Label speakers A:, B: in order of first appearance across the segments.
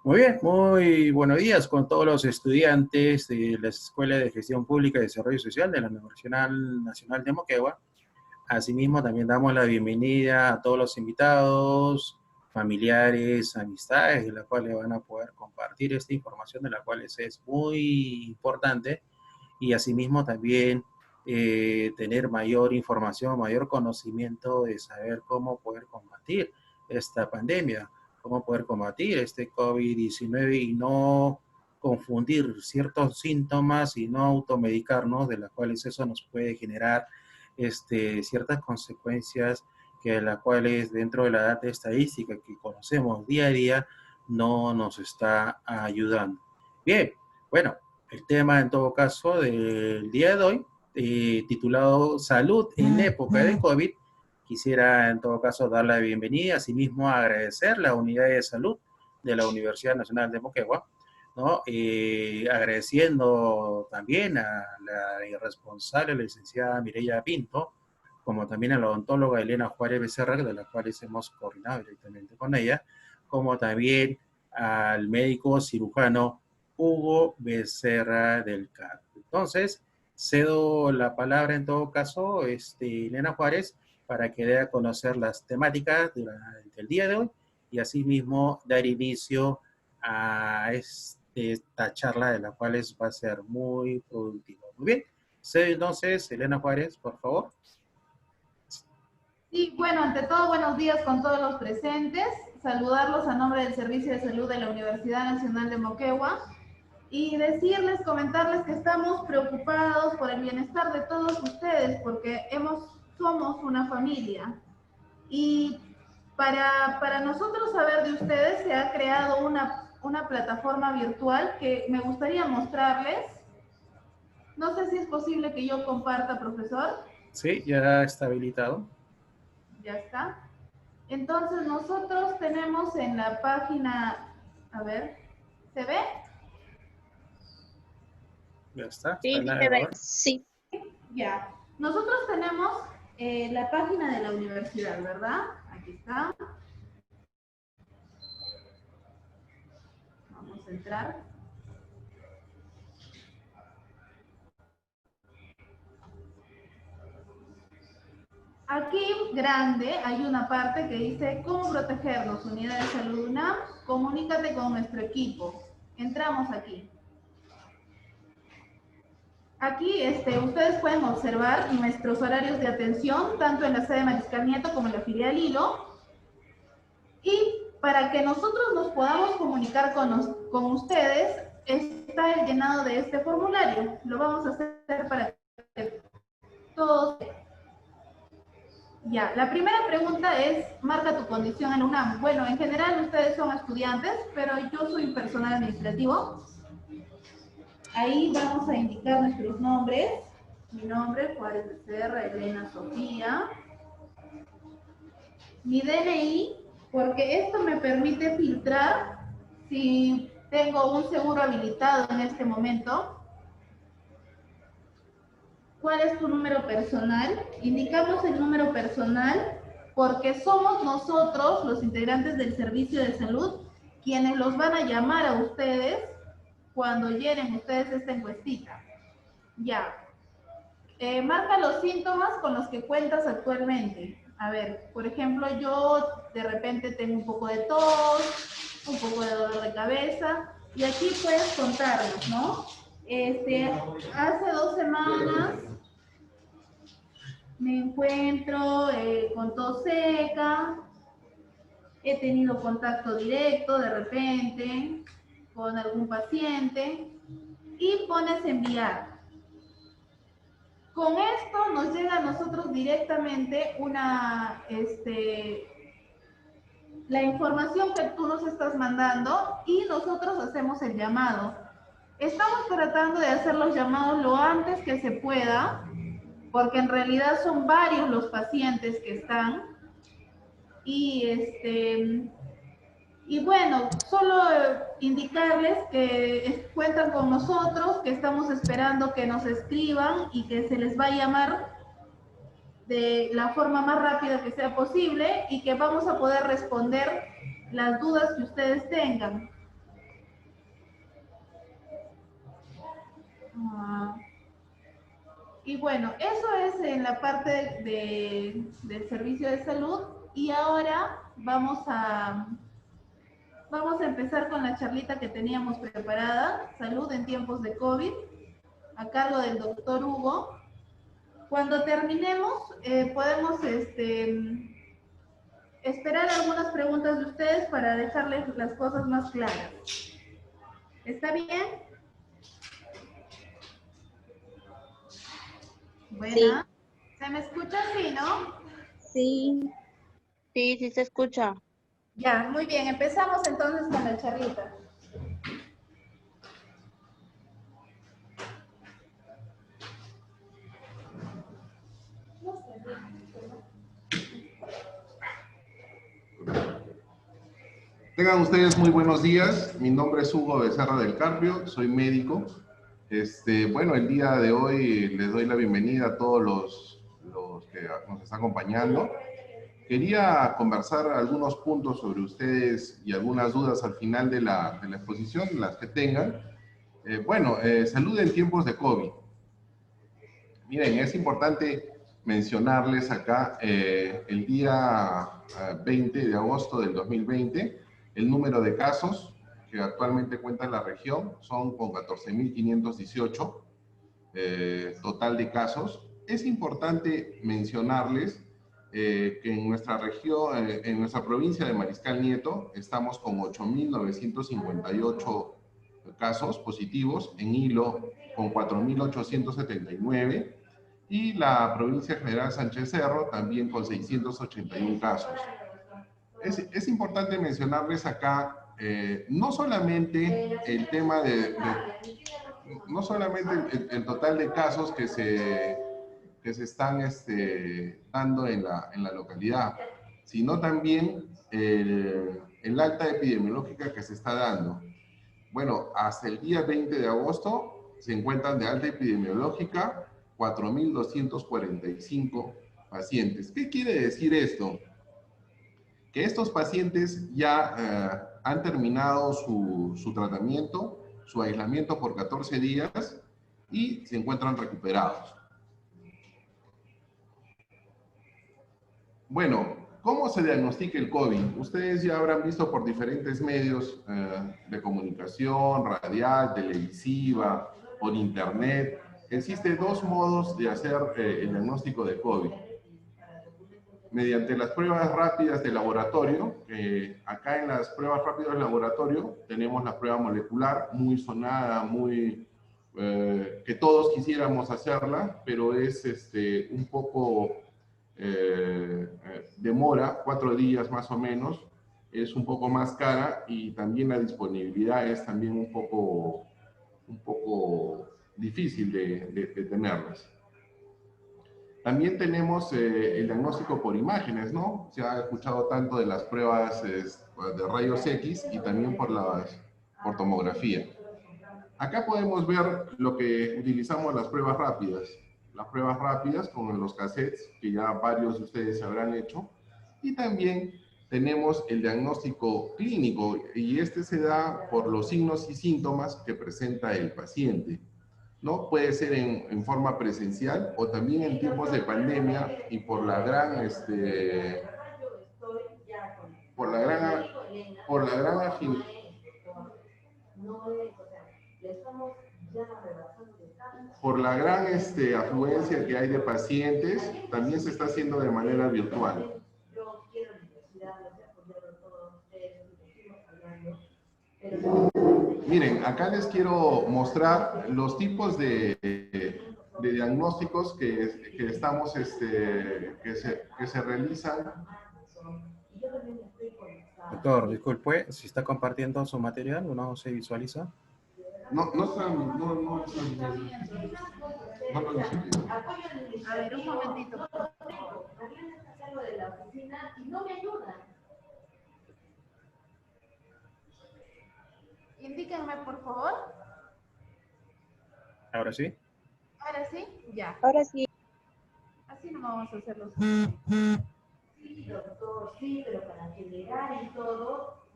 A: Muy bien, muy buenos días con todos los estudiantes de la Escuela de Gestión Pública y Desarrollo Social de la Universidad Nacional de Moquegua. Asimismo, también damos la bienvenida a todos los invitados, familiares, amistades, de la cuales van a poder compartir esta información, de la cual es muy importante, y asimismo también tener mayor información, mayor conocimiento de saber cómo poder combatir esta pandemia, cómo poder combatir este COVID-19 y no confundir ciertos síntomas y no automedicarnos, de las cuales eso nos puede generar ciertas consecuencias que las cuales dentro de la data estadística que conocemos día a día no nos está ayudando. Bien, bueno, el tema en todo caso del día de hoy, titulado Salud en época de COVID, quisiera en todo caso dar la bienvenida, asimismo agradecer la unidad de salud de la Universidad Nacional de Moquegua, ¿no? Agradeciendo también a la irresponsable licenciada Mireya Pinto, como también a la odontóloga Elena Juárez Becerra, de la cual hemos coordinado directamente con ella, como también al médico cirujano Hugo Becerra del Carmen. Entonces, cedo la palabra en todo caso, Elena Juárez, para que dé a conocer las temáticas del día de hoy y asimismo dar inicio a esta charla de la cual va a ser muy productiva. Muy bien, cedo entonces, Elena Juárez, por favor.
B: Sí, bueno, ante todo, buenos días con todos los presentes. Saludarlos a nombre del Servicio de Salud de la Universidad Nacional de Moquegua y decirles, comentarles que estamos preocupados por el bienestar de todos ustedes porque somos una familia. Y para nosotros saber de ustedes se ha creado una plataforma virtual que me gustaría mostrarles. No sé si es posible que yo comparta, profesor.
A: Sí, ya está habilitado.
B: Ya está. Entonces nosotros tenemos en la página, a ver, ¿se ve?
A: Ya está
C: Sí,
A: el
C: se ve.
A: navegador.
C: Sí.
B: Ya. Nosotros tenemos la página de la universidad, ¿verdad? Aquí está. Vamos a entrar. Aquí, grande, hay una parte que dice ¿Cómo protegernos? Unidad de Salud UNAM, comunícate con nuestro equipo. Entramos aquí. Aquí ustedes pueden observar nuestros horarios de atención, tanto en la sede Mariscal Nieto como en la filial Hilo. Y para que nosotros nos podamos comunicar con ustedes, está el llenado de este formulario. Lo vamos a hacer para que todos... Ya, la primera pregunta es, marca tu condición en UNAM. Bueno, en general ustedes son estudiantes, pero yo soy personal administrativo. Ahí vamos a indicar nuestros nombres. Mi nombre, Juárez Becerra, Elena Sofía. Mi DNI, porque esto me permite filtrar si tengo un seguro habilitado en este momento. ¿Cuál es tu número personal? Indicamos el número personal porque somos nosotros, los integrantes del servicio de salud, quienes los van a llamar a ustedes cuando llenen ustedes esta encuestita. Ya. Marca los síntomas con los que cuentas actualmente. A ver, por ejemplo, yo de repente tengo un poco de tos, un poco de dolor de cabeza, y aquí puedes contarlos, ¿no? Hace 2 semanas me encuentro con tos seca, he tenido contacto directo de repente con algún paciente, y pones enviar. Con esto nos llega a nosotros directamente la información que tú nos estás mandando y nosotros hacemos el llamado. Estamos tratando de hacer los llamados lo antes que se pueda, porque en realidad son varios los pacientes que están. Y bueno, solo indicarles que cuentan con nosotros, que estamos esperando que nos escriban y que se les va a llamar de la forma más rápida que sea posible y que vamos a poder responder las dudas que ustedes tengan. Ah, y bueno, eso es en la parte del servicio de salud. Y ahora vamos a empezar con la charlita que teníamos preparada, Salud en tiempos de COVID, a cargo del doctor Hugo. Cuando terminemos, podemos esperar algunas preguntas de ustedes para dejarles las cosas más claras. ¿Está bien?
C: Sí,
B: Buena. ¿Se me escucha así, no?
C: sí, sí, sí se escucha.
B: Ya, muy bien. Empezamos entonces con la charlita.
D: Tengan ustedes muy buenos días. Mi nombre es Hugo Becerra del Carpio, soy médico. Bueno, el día de hoy les doy la bienvenida a todos los que nos están acompañando. Quería conversar algunos puntos sobre ustedes y algunas dudas al final de la exposición, las que tengan. Salud en tiempos de COVID. Miren, es importante mencionarles acá el día 20 de agosto del 2020, el número de casos que actualmente cuenta la región son con 14.518 total de casos. Es importante mencionarles que en nuestra región, en nuestra provincia de Mariscal Nieto, estamos con 8.958 casos positivos, en Hilo con 4.879 y la provincia General Sánchez Cerro también con 681 casos. Es importante mencionarles acá no solamente el tema no solamente el total de casos que se están dando en la localidad, sino también el alta epidemiológica que se está dando. Bueno, hasta el día 20 de agosto se encuentran de alta epidemiológica 4.245 pacientes. ¿Qué quiere decir esto? Que estos pacientes ya han terminado su tratamiento, su aislamiento por 14 días y se encuentran recuperados. Bueno, ¿cómo se diagnostica el COVID? Ustedes ya habrán visto por diferentes medios de comunicación, radial, televisiva, por internet. Existen dos modos de hacer el diagnóstico de COVID. Mediante las pruebas rápidas de laboratorio, acá en las pruebas rápidas de laboratorio tenemos la prueba molecular, muy sonada, que todos quisiéramos hacerla, pero es un poco demora, 4 días más o menos, es un poco más cara y también la disponibilidad es también un poco difícil de tenerlas. También tenemos el diagnóstico por imágenes, ¿no? Se ha escuchado tanto de las pruebas de rayos X y también por tomografía. Acá podemos ver lo que utilizamos las pruebas rápidas. Las pruebas rápidas con los cassettes, que ya varios de ustedes se habrán hecho. Y también tenemos el diagnóstico clínico, y se da por los signos y síntomas que presenta el paciente, ¿no? Puede ser en forma presencial o también en tiempos de pandemia y por la gran afluencia que hay de pacientes, también se está haciendo de manera virtual. Miren, acá les quiero mostrar los tipos de diagnósticos que se realizan.
A: Doctor, disculpe, si está compartiendo su material o no se visualiza.
D: No lo necesito.
B: A ver, un momentito. Indíquenme, por favor.
A: ¿Ahora sí?
B: Ahora sí, ya.
C: Ahora sí.
B: Así no vamos a hacerlo.
E: Sí, doctor, sí, pero para acelerar y todo.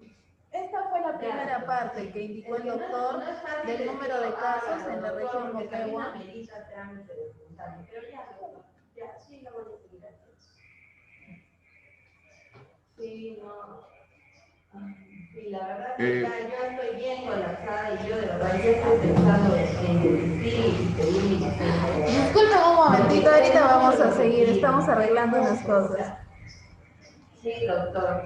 B: Esta fue la esta primera parte que indicó el doctor del número de casos en la región Moquegua.
E: Sí, no. Sí, la verdad que yo estoy bien colapsada y yo de verdad ya estoy pensando en
B: Disculpen un momentito, ahorita vamos a seguir, estamos arreglando unas cosas.
E: Sí, doctor.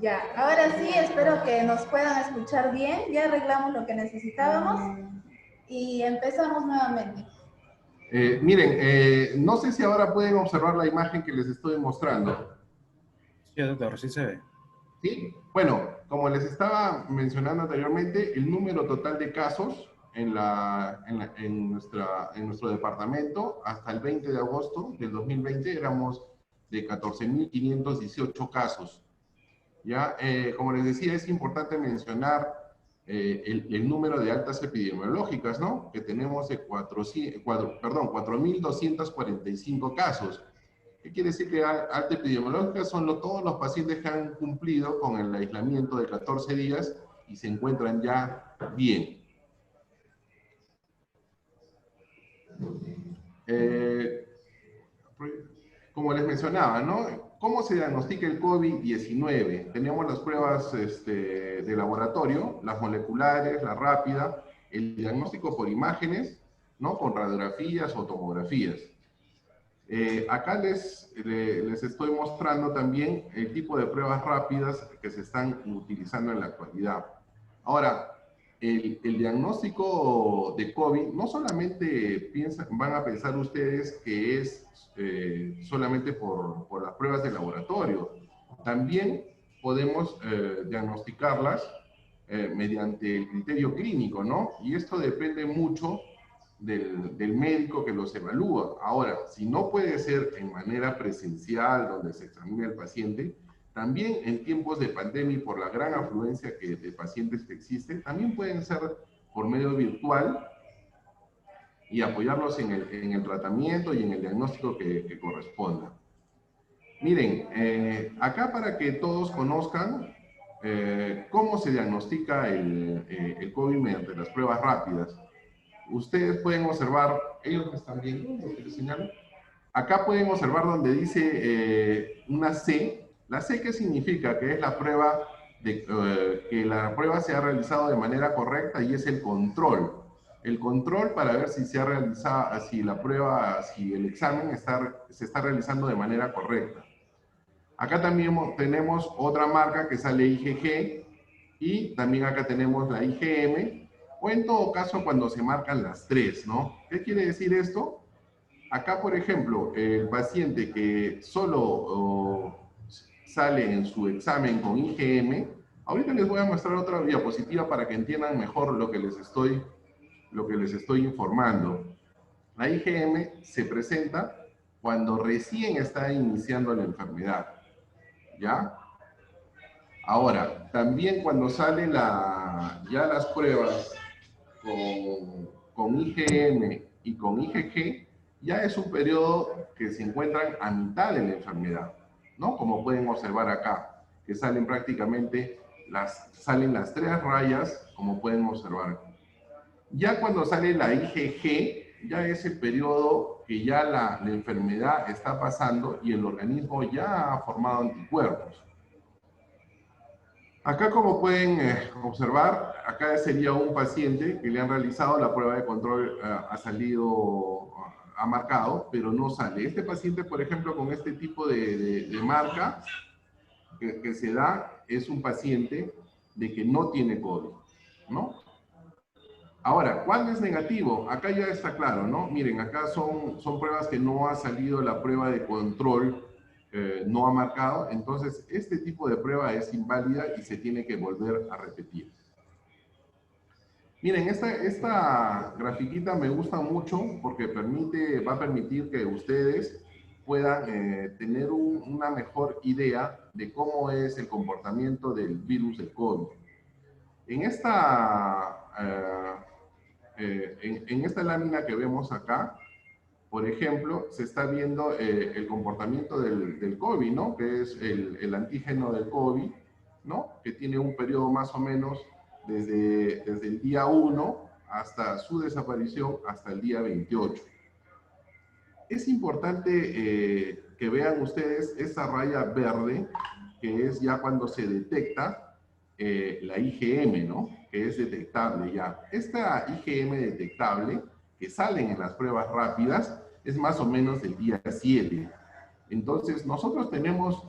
B: Ya, ahora sí, espero que nos puedan escuchar bien. Ya arreglamos lo que necesitábamos y empezamos nuevamente.
D: Miren, no sé si ahora pueden observar la imagen que les estoy mostrando.
A: Sí, doctor, sí se ve.
D: ¿Sí? Bueno, como les estaba mencionando anteriormente, el número total de casos en nuestro departamento hasta el 20 de agosto del 2020 éramos de 14.518 casos. ¿Ya? Como les decía, es importante mencionar el número de altas epidemiológicas, ¿no? Que tenemos de 4.245 casos. ¿Qué quiere decir que alta epidemiológica? Son todos los pacientes que han cumplido con el aislamiento de 14 días y se encuentran ya bien. Como les mencionaba, ¿no? ¿Cómo se diagnostica el COVID-19? Tenemos las pruebas de laboratorio, las moleculares, la rápida, el diagnóstico por imágenes, ¿no? Con radiografías o tomografías. Acá les estoy mostrando también el tipo de pruebas rápidas que se están utilizando en la actualidad. Ahora, el diagnóstico de COVID, no solamente van a pensar ustedes que es solamente por las pruebas de laboratorio. También podemos diagnosticarlas mediante el criterio clínico, ¿no? Y esto depende mucho del médico que los evalúa. Ahora, si no puede ser en manera presencial, donde se examina el paciente, también en tiempos de pandemia y por la gran afluencia de pacientes que existe, también pueden ser por medio virtual y apoyarlos en el tratamiento y en el diagnóstico que corresponda. Miren, acá para que todos conozcan cómo se diagnostica el COVID mediante las pruebas rápidas. Ustedes pueden observar, ellos me están viendo lo que les señalo. Acá pueden observar donde dice una C. La C, ¿qué significa? Que es la prueba, que la prueba se ha realizado de manera correcta y es el control. El control para ver si se ha realizado, si la prueba, si el examen se está realizando de manera correcta. Acá también tenemos otra marca que sale IgG y también acá tenemos la IgM, o en todo caso cuando se marcan las tres, ¿no? ¿Qué quiere decir esto? Acá, por ejemplo, el paciente que solo sale en su examen con IgM, ahorita les voy a mostrar otra diapositiva para que entiendan mejor lo que les estoy informando. La IgM se presenta cuando recién está iniciando la enfermedad, ¿ya? Ahora, también cuando salen ya las pruebas con IgM y con IgG, ya es un periodo que se encuentran a mitad de la enfermedad, ¿no? Como pueden observar acá, que salen prácticamente salen las tres rayas, como pueden observar. Ya cuando sale la IgG, ya es el periodo que ya la enfermedad está pasando y el organismo ya ha formado anticuerpos. Acá, como pueden observar, acá sería un paciente que le han realizado la prueba de control, ha marcado, pero no sale. Este paciente, por ejemplo, con este tipo de marca que se da, es un paciente de que no tiene COVID, ¿no? Ahora, ¿cuándo es negativo? Acá ya está claro, ¿no? Miren, acá son pruebas que no ha salido la prueba de control, no ha marcado, entonces este tipo de prueba es inválida y se tiene que volver a repetir. Miren, esta grafiquita me gusta mucho porque va a permitir que ustedes puedan tener una mejor idea de cómo es el comportamiento del virus del COVID. En esta lámina que vemos acá, por ejemplo, se está viendo el comportamiento del COVID, ¿no? Que es el antígeno del COVID, ¿no? Que tiene un periodo más o menos desde el día 1 hasta su desaparición hasta el día 28. Es importante que vean ustedes esa raya verde, que es ya cuando se detecta la IgM, ¿no? Que es detectable ya. Esta IgM detectable, que salen en las pruebas rápidas, es más o menos del día 7. Entonces, nosotros tenemos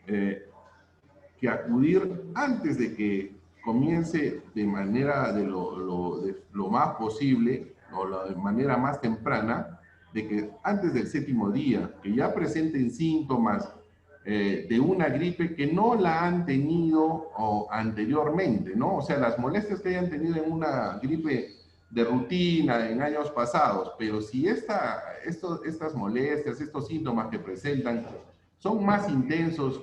D: que acudir antes de que comience de manera de lo más posible, o de manera más temprana, de que antes del 7º día, que ya presenten síntomas de una gripe que no la han tenido anteriormente, ¿no? O sea, las molestias que hayan tenido en una gripe de rutina en años pasados, pero si estas molestias, estos síntomas que presentan son más intensos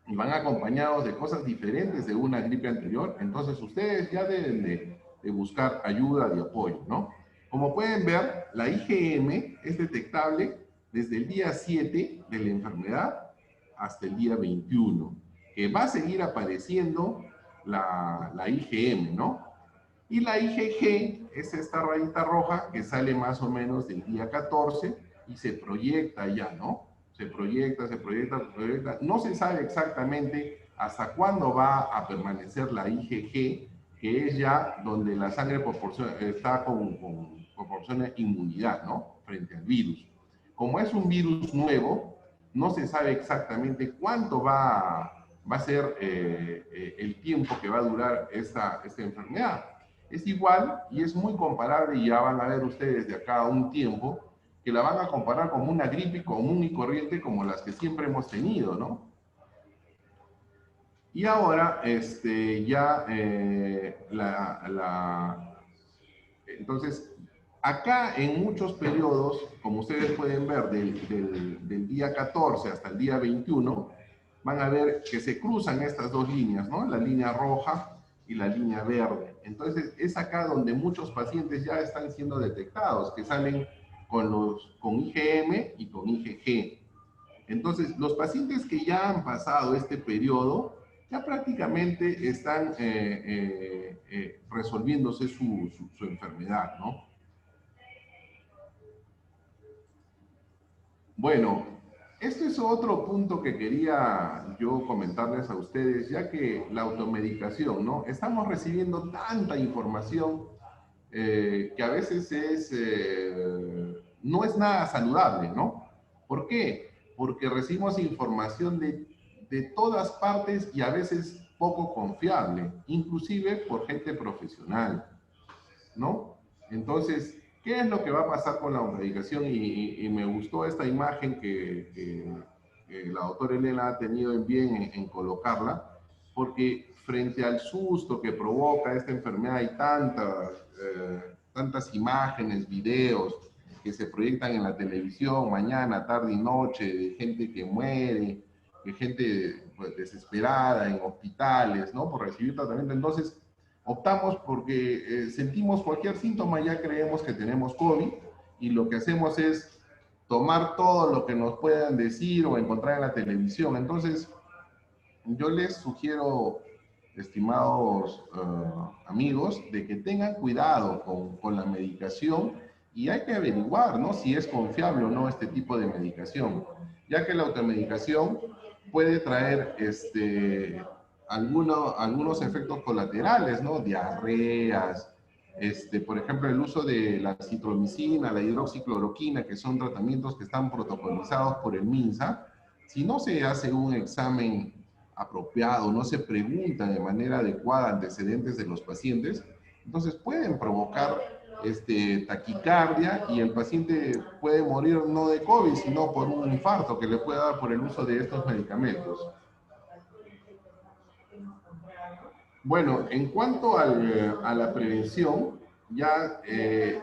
D: y van acompañados de cosas diferentes de una gripe anterior, entonces ustedes ya deben de buscar ayuda y apoyo, ¿no? Como pueden ver, la IgM es detectable desde el día 7 de la enfermedad hasta el día 21, que va a seguir apareciendo la IgM, ¿no? Y la IgG es esta rayita roja que sale más o menos del día 14 y se proyecta ya, ¿no? Se proyecta, se proyecta, se proyecta. No se sabe exactamente hasta cuándo va a permanecer la IgG, que es ya donde la sangre proporciona inmunidad, ¿no? Frente al virus. Como es un virus nuevo, no se sabe exactamente cuánto va a ser el tiempo que va a durar esta enfermedad. Es igual y es muy comparable, y ya van a ver ustedes de acá a un tiempo, que la van a comparar con una gripe común y corriente como las que siempre hemos tenido, ¿no? Y ahora, entonces, acá en muchos periodos, como ustedes pueden ver, del día 14 hasta el día 21, van a ver que se cruzan estas dos líneas, ¿no? La línea roja y la línea verde. Entonces, es acá donde muchos pacientes ya están siendo detectados, que salen con IgM y con IgG. Entonces, los pacientes que ya han pasado este periodo, ya prácticamente están resolviéndose su enfermedad, ¿no? Bueno, este es otro punto que quería yo comentarles a ustedes, ya que la automedicación, ¿no? Estamos recibiendo tanta información que a veces no es nada saludable, ¿no? ¿Por qué? Porque recibimos información de todas partes y a veces poco confiable, inclusive por gente profesional, ¿no? Entonces, ¿qué es lo que va a pasar con la automedicación? Y me gustó esta imagen que la doctora Elena ha tenido en bien en colocarla, porque frente al susto que provoca esta enfermedad hay tantas imágenes, videos que se proyectan en la televisión mañana, tarde y noche, de gente que muere, de gente pues, desesperada en hospitales, ¿no? Por recibir tratamiento. Entonces, optamos porque sentimos cualquier síntoma, ya creemos que tenemos COVID, y lo que hacemos es tomar todo lo que nos puedan decir o encontrar en la televisión. Entonces, yo les sugiero, estimados amigos, de que tengan cuidado con la medicación, y hay que averiguar, ¿no? Si es confiable o no este tipo de medicación, ya que la automedicación puede traer algunos efectos colaterales, ¿no? Diarreas, por ejemplo, el uso de la citromicina, la hidroxicloroquina, que son tratamientos que están protocolizados por el MINSA. Si no se hace un examen apropiado, no se pregunta de manera adecuada antecedentes de los pacientes, Entonces pueden provocar taquicardia y el paciente puede morir no de COVID, sino por un infarto que le puede dar por el uso de estos medicamentos. Bueno, en cuanto a la prevención, ya el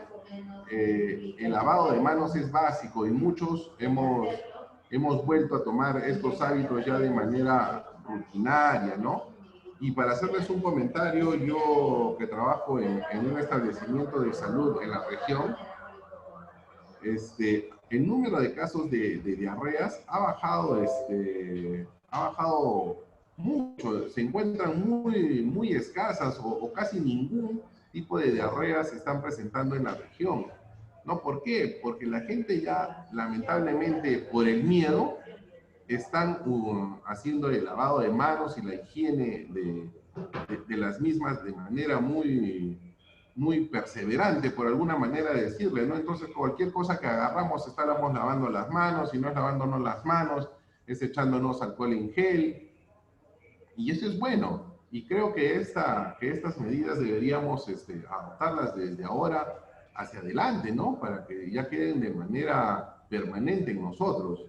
D: lavado de manos es básico y muchos hemos vuelto a tomar estos hábitos ya de manera rutinaria, ¿no? Y para hacerles un comentario, yo que trabajo en un establecimiento de salud en la región, el número de casos de diarreas ha bajado mucho, se encuentran muy escasas o casi ningún tipo de diarreas se están presentando en la región. ¿No? ¿Por qué? Porque la gente ya, lamentablemente, por el miedo, están haciendo el lavado de manos y la higiene de las mismas de manera muy perseverante, por alguna manera de decirle, ¿no? Entonces, cualquier cosa que agarramos, estamos lavando las manos, y no es lavándonos las manos, es echándonos alcohol en gel, y eso es bueno. Y creo que estas medidas deberíamos adoptarlas desde ahora hacia adelante, ¿no? Para que ya queden de manera permanente en nosotros.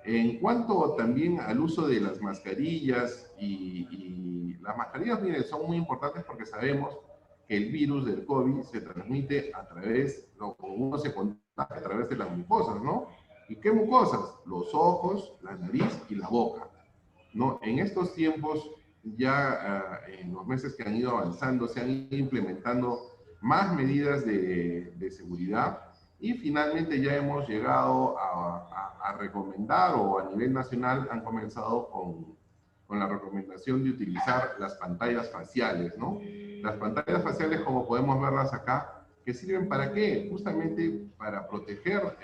D: En cuanto también al uso de las mascarillas, y las mascarillas, miren, son muy importantes porque sabemos que el virus del COVID se transmite a través, o uno se contagia a través de las mucosas, ¿no? ¿Y qué mucosas? Los ojos, la nariz y la boca, ¿no? En estos tiempos, ya en los meses que han ido avanzando, se han ido implementando más medidas de seguridad, y finalmente ya hemos llegado a recomendar, o a nivel nacional han comenzado con la recomendación de utilizar las pantallas faciales, ¿no? Las pantallas faciales, como podemos verlas acá, ¿que sirven para qué? Justamente para proteger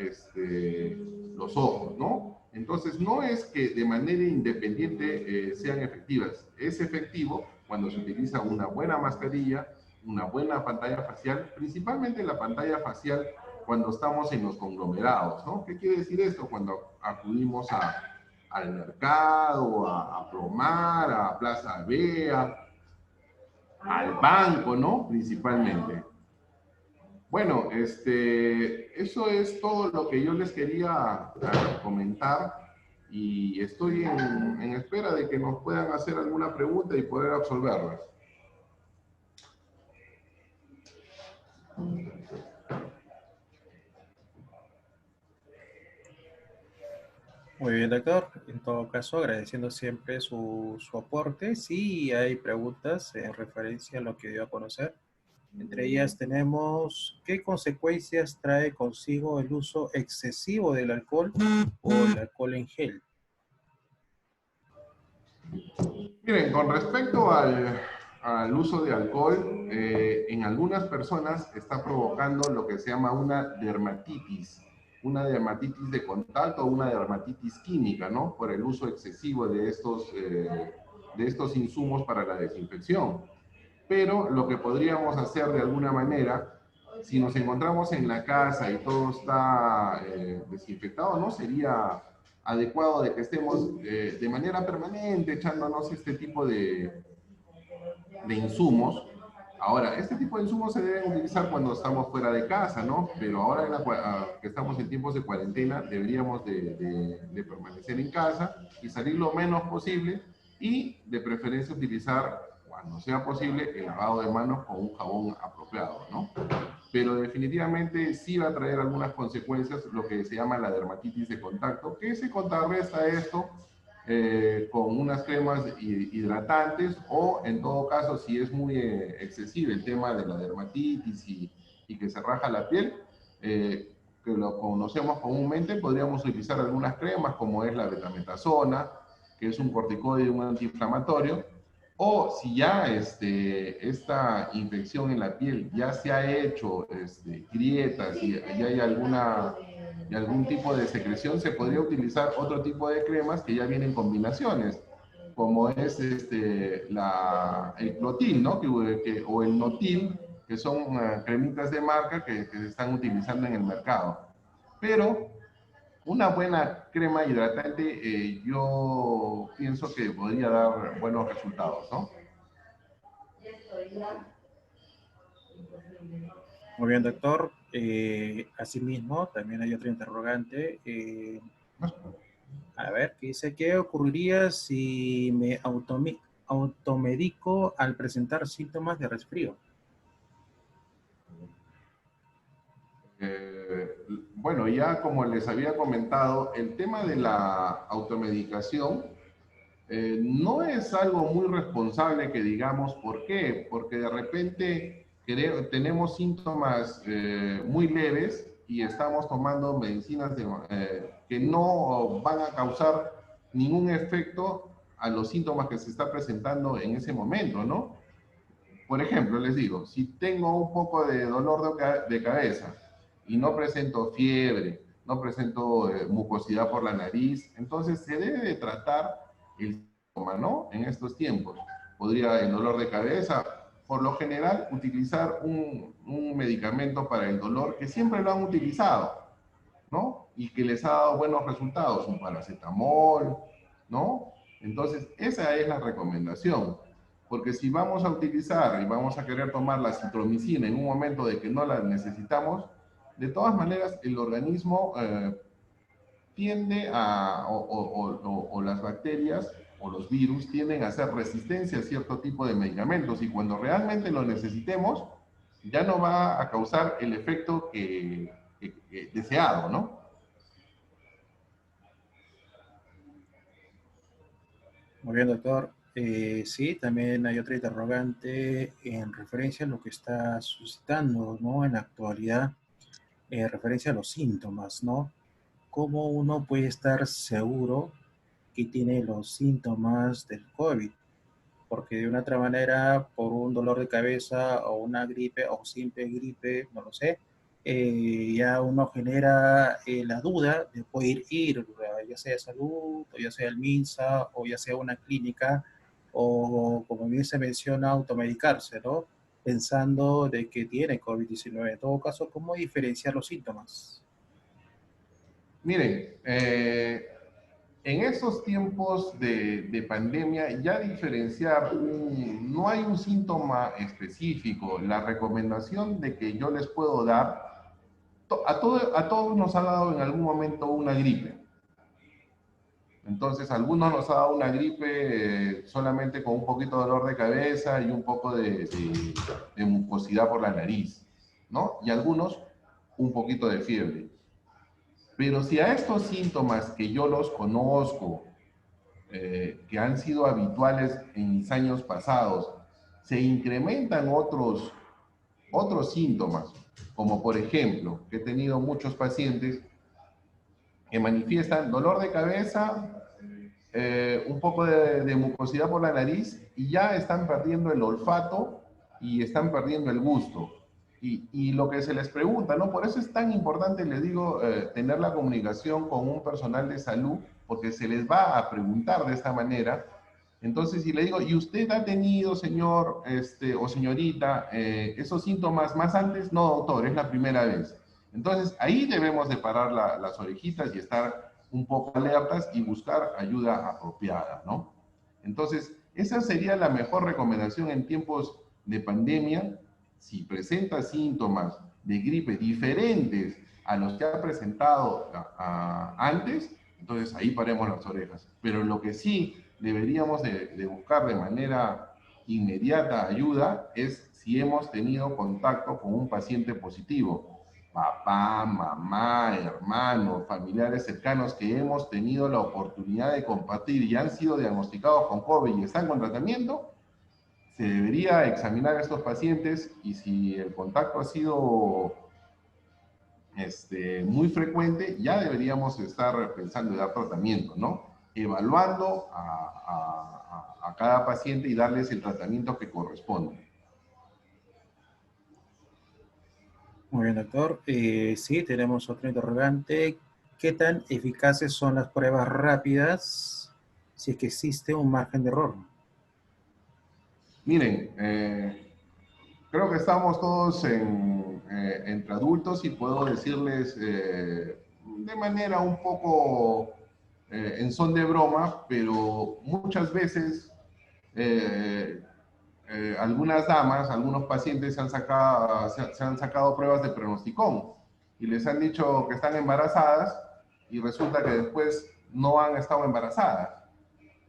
D: los ojos, ¿no? Entonces, no es que de manera independiente sean efectivas. Es efectivo cuando se utiliza una buena mascarilla, una buena pantalla facial, principalmente la pantalla facial cuando estamos en los conglomerados, ¿no? ¿Qué quiere decir esto? Cuando acudimos al mercado, a Promar, a Plaza Vea, al banco, ¿no? Principalmente. Bueno, eso es todo lo que yo les quería comentar, y estoy en espera de que nos puedan hacer alguna pregunta y poder absolverlas.
A: Muy bien, doctor. En todo caso, agradeciendo siempre su aporte. Sí, hay preguntas en referencia a lo que dio a conocer. Entre ellas tenemos, ¿qué consecuencias trae consigo el uso excesivo del alcohol o el alcohol en gel?
D: Miren, con respecto al uso de alcohol, en algunas personas está provocando lo que se llama una dermatitis de contacto o una dermatitis química, ¿no? Por el uso excesivo de estos insumos para la desinfección. Pero lo que podríamos hacer de alguna manera, si nos encontramos en la casa y todo está desinfectado, no sería adecuado de que estemos de manera permanente echándonos este tipo de insumos. Ahora, este tipo de insumos se deben utilizar cuando estamos fuera de casa, ¿no? Pero ahora que estamos en tiempos de cuarentena, deberíamos de permanecer en casa y salir lo menos posible, y de preferencia utilizar, cuando sea posible, el lavado de manos con un jabón apropiado, ¿no? Pero definitivamente sí va a traer algunas consecuencias, lo que se llama la dermatitis de contacto, que se contrarresta esto con unas cremas hidratantes, o en todo caso, si es muy excesivo el tema de la dermatitis y que se raja la piel, que lo conocemos comúnmente, podríamos utilizar algunas cremas como es la betametasona, que es un corticoide, un antiinflamatorio, o si ya esta infección en la piel ya se ha hecho grietas y hay algún tipo de secreción, se podría utilizar otro tipo de cremas que ya vienen combinaciones, como es el Clotil, ¿no? O el Notil, que son cremitas de marca que se están utilizando en el mercado. Pero una buena crema hidratante, yo pienso que podría dar buenos resultados, ¿no?
A: Muy bien, doctor. Asimismo, también hay otra interrogante. A ver, que dice, ¿qué ocurriría si me automedico al presentar síntomas de resfrío?
D: Bueno, ya como les había comentado, el tema de la automedicación no es algo muy responsable que digamos. ¿Por qué? Porque de repente tenemos síntomas muy leves y estamos tomando medicinas que no van a causar ningún efecto a los síntomas que se está presentando en ese momento, ¿no? Por ejemplo, les digo, si tengo un poco de dolor de cabeza y no presento fiebre, no presento mucosidad por la nariz, entonces se debe de tratar el síntoma, ¿no? En estos tiempos. Podría el dolor de cabeza, por lo general, utilizar un medicamento para el dolor que siempre lo han utilizado, ¿no? Y que les ha dado buenos resultados, un paracetamol, ¿no? Entonces, esa es la recomendación. Porque si vamos a utilizar y vamos a querer tomar la citromicina en un momento de que no la necesitamos, de todas maneras el organismo tiende a, o las bacterias o los virus tienden a hacer resistencia a cierto tipo de medicamentos y cuando realmente lo necesitemos, ya no va a causar el efecto que deseado, ¿no?
A: Muy bien, doctor. Sí, también hay otra interrogante en referencia a lo que está suscitando, ¿no? En la actualidad, en referencia a los síntomas, ¿no? ¿Cómo uno puede estar seguro que tiene los síntomas del COVID? Porque de una otra manera, por un dolor de cabeza o una gripe o simple gripe, no lo sé, ya uno genera la duda de poder ir, ya sea a salud, o ya sea al MINSA, o ya sea a una clínica, o como bien se menciona, automedicarse, ¿no? Pensando de que tiene COVID-19. En todo caso, ¿cómo diferenciar los síntomas?
D: Miren, en estos tiempos de pandemia, ya diferenciar, no hay un síntoma específico. La recomendación de que yo les puedo dar, a todos nos ha dado en algún momento una gripe. Entonces, a algunos nos ha dado una gripe solamente con un poquito de dolor de cabeza y un poco de mucosidad por la nariz, ¿no? Y algunos un poquito de fiebre. Pero si a estos síntomas que yo los conozco, que han sido habituales en mis años pasados, se incrementan otros síntomas, como por ejemplo, que he tenido muchos pacientes que manifiestan dolor de cabeza, un poco de mucosidad por la nariz y ya están perdiendo el olfato y están perdiendo el gusto. Y lo que se les pregunta, ¿no? Por eso es tan importante, les digo, tener la comunicación con un personal de salud, porque se les va a preguntar de esta manera. Entonces, si le digo, ¿y usted ha tenido, señor o señorita, esos síntomas más antes? No, doctor, es la primera vez. Entonces, ahí debemos de parar las orejitas y estar un poco alertas y buscar ayuda apropiada, ¿no? Entonces, esa sería la mejor recomendación en tiempos de pandemia. Si presenta síntomas de gripe diferentes a los que ha presentado antes, entonces ahí paremos las orejas. Pero lo que sí deberíamos de buscar de manera inmediata ayuda es si hemos tenido contacto con un paciente positivo, papá, mamá, hermanos, familiares cercanos que hemos tenido la oportunidad de compartir y han sido diagnosticados con COVID y están con tratamiento. Se debería examinar a estos pacientes y si el contacto ha sido muy frecuente, ya deberíamos estar pensando en dar tratamiento, ¿no? Evaluando a cada paciente y darles el tratamiento que corresponde.
A: Muy bien, doctor. Sí, tenemos otro interrogante. ¿Qué tan eficaces son las pruebas rápidas si es que existe un margen de error?
D: Miren, creo que estamos todos entre adultos y puedo decirles de manera un poco en son de broma, pero muchas veces algunas damas, algunos pacientes se han sacado pruebas de pronosticón y les han dicho que están embarazadas y resulta que después no han estado embarazadas.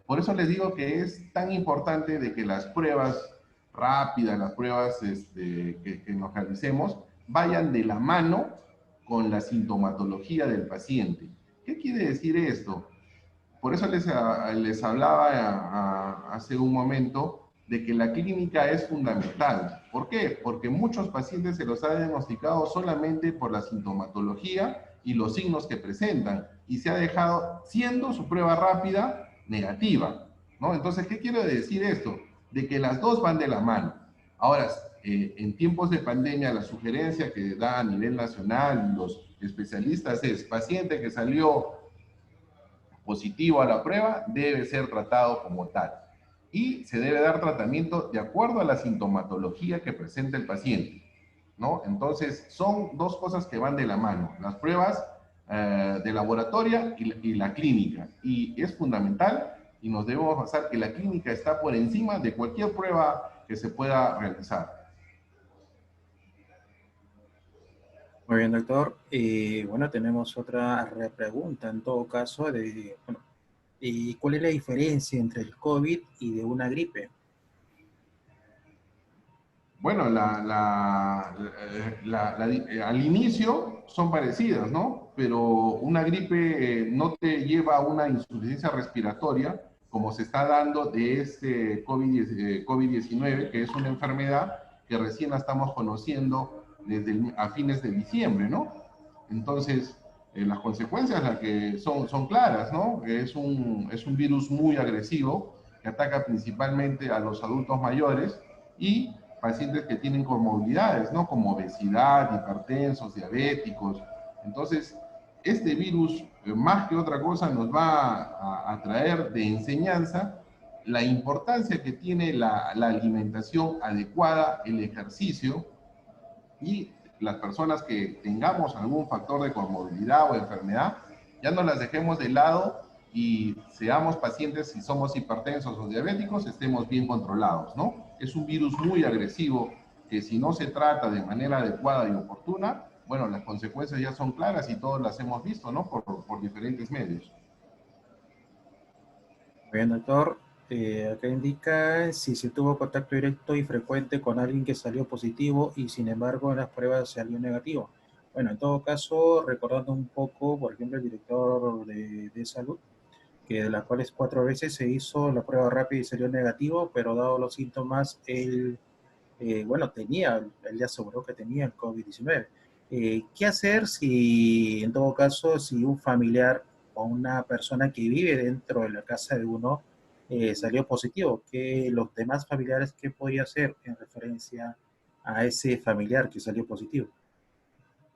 D: Por eso les digo que es tan importante de que las pruebas rápidas, las pruebas que nos realicemos, vayan de la mano con la sintomatología del paciente. ¿Qué quiere decir esto? Por eso les hablaba hace un momento de que la clínica es fundamental. ¿Por qué? Porque muchos pacientes se los ha diagnosticado solamente por la sintomatología y los signos que presentan, y se ha dejado, siendo su prueba rápida, negativa, ¿no? Entonces, ¿qué quiero decir esto? De que las dos van de la mano. Ahora, en tiempos de pandemia, la sugerencia que da a nivel nacional los especialistas es: paciente que salió positivo a la prueba debe ser tratado como tal, y se debe dar tratamiento de acuerdo a la sintomatología que presenta el paciente, ¿no? Entonces, son dos cosas que van de la mano: las pruebas de laboratorio y la clínica, y es fundamental, y nos debemos basar que la clínica está por encima de cualquier prueba que se pueda realizar.
A: Muy bien, doctor. Bueno, tenemos otra repregunta en todo caso de, bueno, ¿cuál es la diferencia entre el COVID y de una gripe?
D: Bueno, al inicio son parecidas, ¿no? Pero una gripe no te lleva a una insuficiencia respiratoria, como se está dando de este COVID-19, que es una enfermedad que recién la estamos conociendo a fines de diciembre, ¿no? Entonces, las consecuencias son claras, ¿no? Es un virus muy agresivo que ataca principalmente a los adultos mayores y pacientes que tienen comorbilidades, ¿no? Como obesidad, hipertensos, diabéticos. Entonces, este virus, más que otra cosa, nos va a traer de enseñanza la importancia que tiene la alimentación adecuada, el ejercicio, y las personas que tengamos algún factor de comorbilidad o enfermedad, ya no las dejemos de lado y seamos pacientes, si somos hipertensos o diabéticos, estemos bien controlados, ¿no? Es un virus muy agresivo que, si no se trata de manera adecuada y oportuna, bueno, las consecuencias ya son claras y todos las hemos visto, ¿no? Por diferentes medios.
A: Muy bien, doctor. Acá indica si se tuvo contacto directo y frecuente con alguien que salió positivo y sin embargo en las pruebas salió negativo. Bueno, en todo caso, recordando un poco, por ejemplo, el director de salud, que de las cuales 4 veces se hizo la prueba rápida y salió negativo, pero dado los síntomas, él, bueno, él ya aseguró que tenía el COVID-19. ¿Qué hacer si, en todo caso, si un familiar o una persona que vive dentro de la casa de uno salió positivo? ¿Qué los demás familiares qué podía hacer en referencia a ese familiar que salió positivo?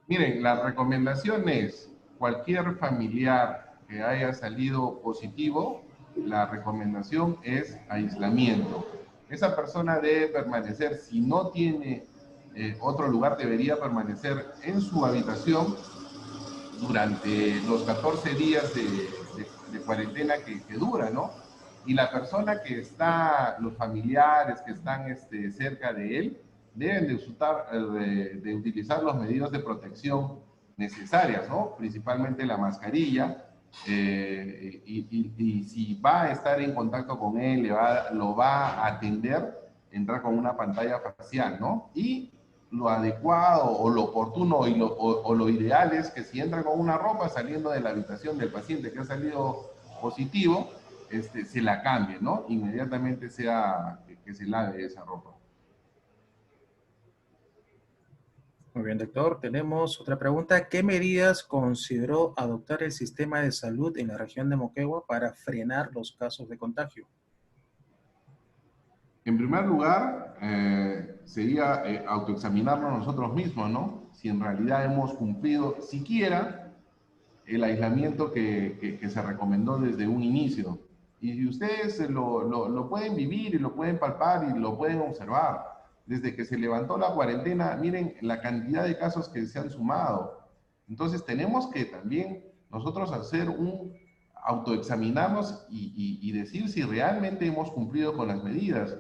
D: Miren, la recomendación es: cualquier familiar que haya salido positivo, la recomendación es aislamiento. Esa persona debe permanecer, si no tiene otro lugar, debería permanecer en su habitación durante los 14 días de cuarentena que dura, ¿no? Y la persona que está, los familiares que están cerca de él, deben de utilizar las medidas de protección necesarias, ¿no? Principalmente la mascarilla, y si va a estar en contacto con él, lo va a atender, entrar con una pantalla facial, ¿no? Y lo adecuado o lo oportuno o lo ideal es que, si entra con una ropa, saliendo de la habitación del paciente que ha salido positivo, se la cambie, ¿no? Inmediatamente que se lave esa ropa.
A: Muy bien, doctor. Tenemos otra pregunta. ¿Qué medidas consideró adoptar el sistema de salud en la región de Moquegua para frenar los casos de contagio?
D: En primer lugar, sería autoexaminarnos nosotros mismos, ¿no? Si en realidad hemos cumplido siquiera el aislamiento que se recomendó desde un inicio. Y ustedes lo pueden vivir y lo pueden palpar y lo pueden observar. Desde que se levantó la cuarentena, miren la cantidad de casos que se han sumado. Entonces, tenemos que también nosotros hacer autoexaminarnos y decir si realmente hemos cumplido con las medidas.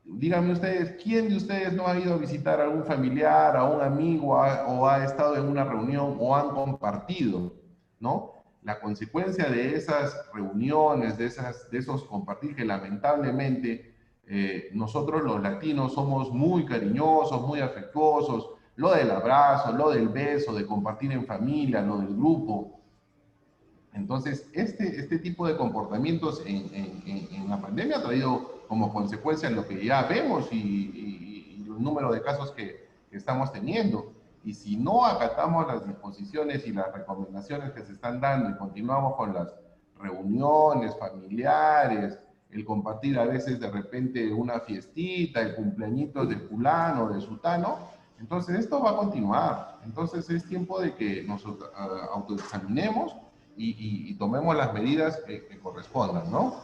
D: díganme ustedes, ¿quién de ustedes no ha ido a visitar a algún familiar, a un amigo, o ha estado en una reunión o han compartido, ¿no? La consecuencia de esas reuniones, de esos compartir que lamentablemente nosotros los latinos somos muy cariñosos, muy afectuosos, lo del abrazo, lo del beso, de compartir en familia, lo del grupo. Entonces, este tipo de comportamientos en la pandemia ha traído como consecuencia lo que ya vemos y el número de casos que estamos teniendo. Y si no acatamos las disposiciones y las recomendaciones que se están dando y continuamos con las reuniones familiares, el compartir a veces de repente una fiestita, el cumpleañito de fulano, de sutano, entonces esto va a continuar. Entonces es tiempo de que nos autoexaminemos y tomemos las medidas que correspondan, ¿no?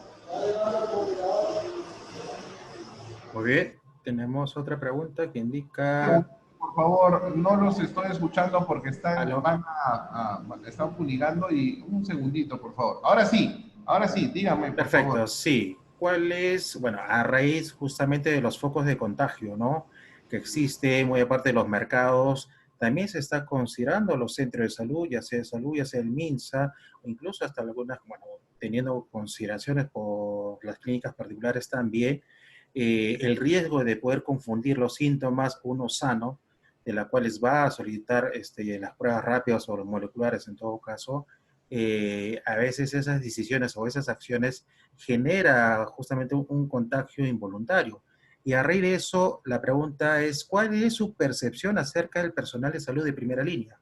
A: Muy bien, tenemos otra pregunta que indica...
D: Por favor, no los estoy escuchando porque están funigando y un segundito, por favor. Ahora sí, dígame, por
A: Perfecto,
D: favor.
A: sí. ¿Cuál es, bueno, a raíz justamente de los focos de contagio, ¿no? Que existe, muy aparte de los mercados, también se está considerando los centros de salud, ya sea el MINSA, o incluso hasta algunas, bueno, teniendo consideraciones por las clínicas particulares también, el riesgo de poder confundir los síntomas con uno sano, de la cuales va a solicitar las pruebas rápidas o moleculares en todo caso, a veces esas decisiones o esas acciones genera justamente un contagio involuntario. Y a raíz de eso, la pregunta es, ¿cuál es su percepción acerca del personal de salud de primera línea?